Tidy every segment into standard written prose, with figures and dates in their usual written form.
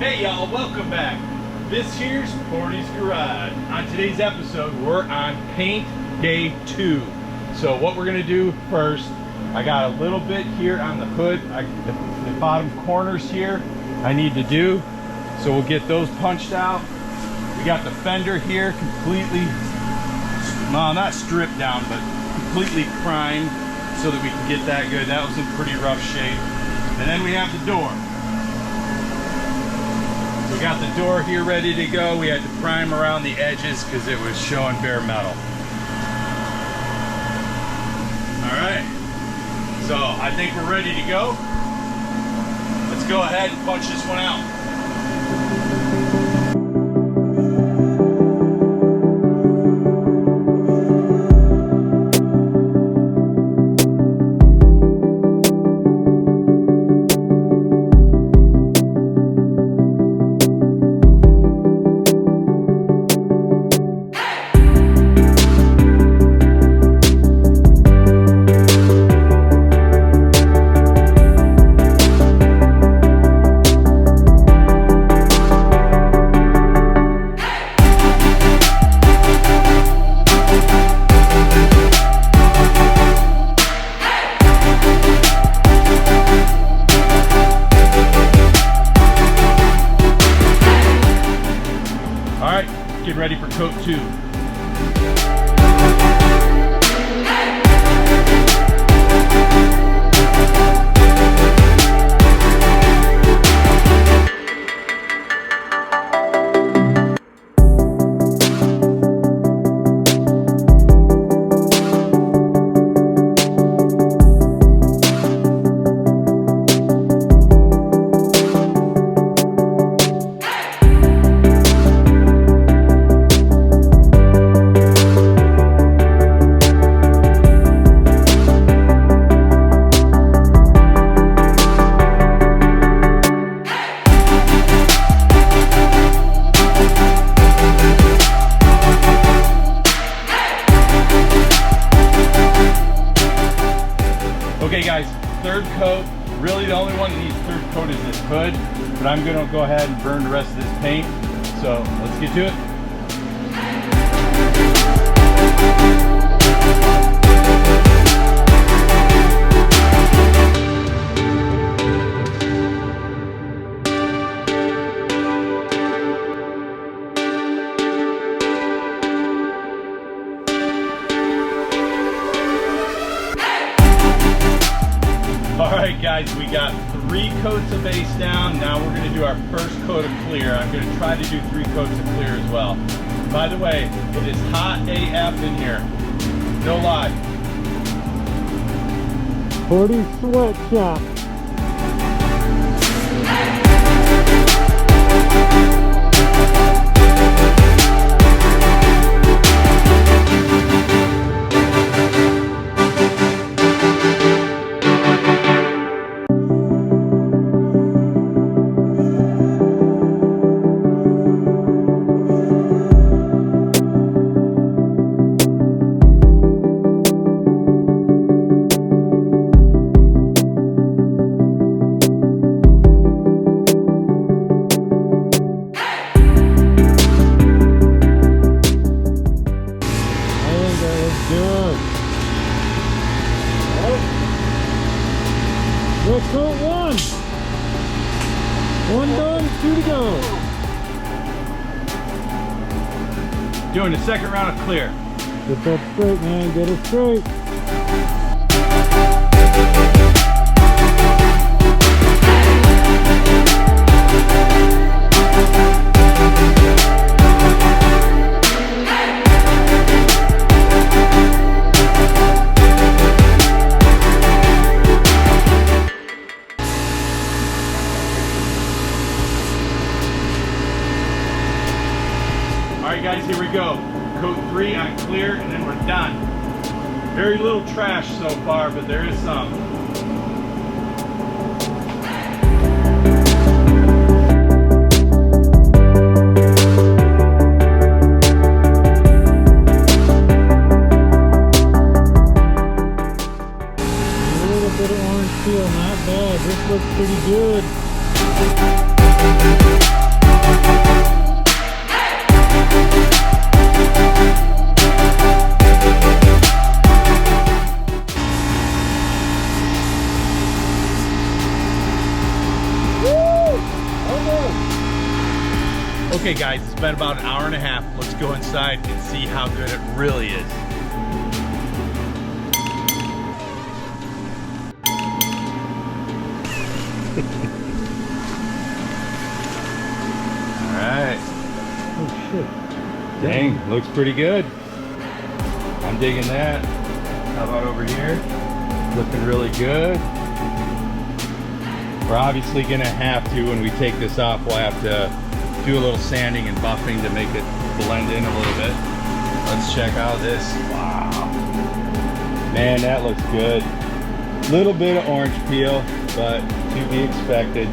Hey y'all, welcome back. This here's Portie's Garage. On today's episode, we're on paint day 2. So what we're gonna do first, I got a little bit here on the hood, the bottom corners here I need to do. So we'll get those punched out. We got the fender here completely, well, not stripped down, but completely primed so that we can get that good. That was in pretty rough shape. And then we have the door. We got the door here ready to go. We had to prime around the edges because it was showing bare metal. All right, so I think we're ready to go. Let's go ahead and punch this one out. Get ready for coat 2. Okay guys, third coat. Really the only one that needs third coat is this hood, but I'm gonna go ahead and burn the rest of this paint. So let's get to it. Alright guys, we got 3 coats of base down. Now we're going to do our first coat of clear. I'm going to try to do 3 coats of clear as well. By the way, it is hot AF in here. No lie. Portie sweatshop. Let's go 1. 1 done, 2 to go. Doing the second round of clear. Get that straight, man. Get it straight. Alright guys, here we go. Coat 3 on clear and then we're done. Very little trash so far, but there is some. A little bit of orange peel, not bad. This looks pretty good. Okay guys, it's been about an hour and a half. Let's go inside and see how good it really is. Alright. Oh shit. Dang, looks pretty good. I'm digging that. How about over here? Looking really good. We're obviously gonna have to, when we take this off, we'll have to do a little sanding and buffing to make it blend in a little bit. Let's check out this. Wow. Man, that looks good. Little bit of orange peel, but to be expected.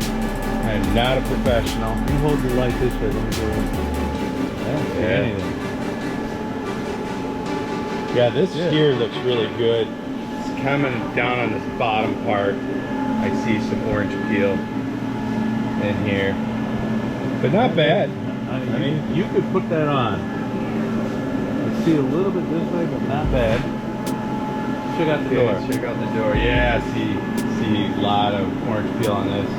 I'm not a professional. You hold the light this way. Let me go in. I don't see anything. Yeah, this here looks really good. It's coming down on this bottom part. I see some orange peel in here. But not bad. I mean, you could put that on. I see a little bit this way, but not bad. Check out the door. Check out the door. Yeah, see a lot of orange peel on this.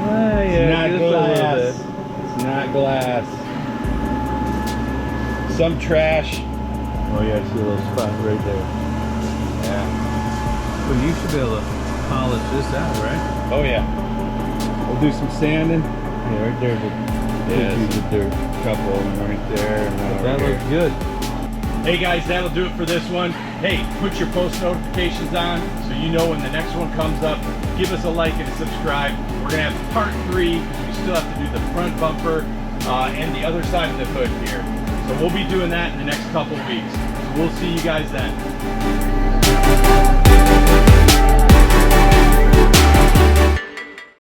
Yeah, It's not just a little glass. bit. It's not glass. Some trash. Oh yeah, I see a little spot right there. Yeah. Well, you should be able to polish this out, right? Oh yeah. We'll do some sanding. Yeah, right there's Yeah, dirt. a couple of them right there. And one That over looks here. good. Hey guys, that'll do it for this one. Hey, put your post notifications on so you know when the next one comes up. Give us a like and a subscribe. We're gonna have part 3 because we still have to do the front bumper and the other side of the hood here. So we'll be doing that in the next couple weeks. So we'll see you guys then.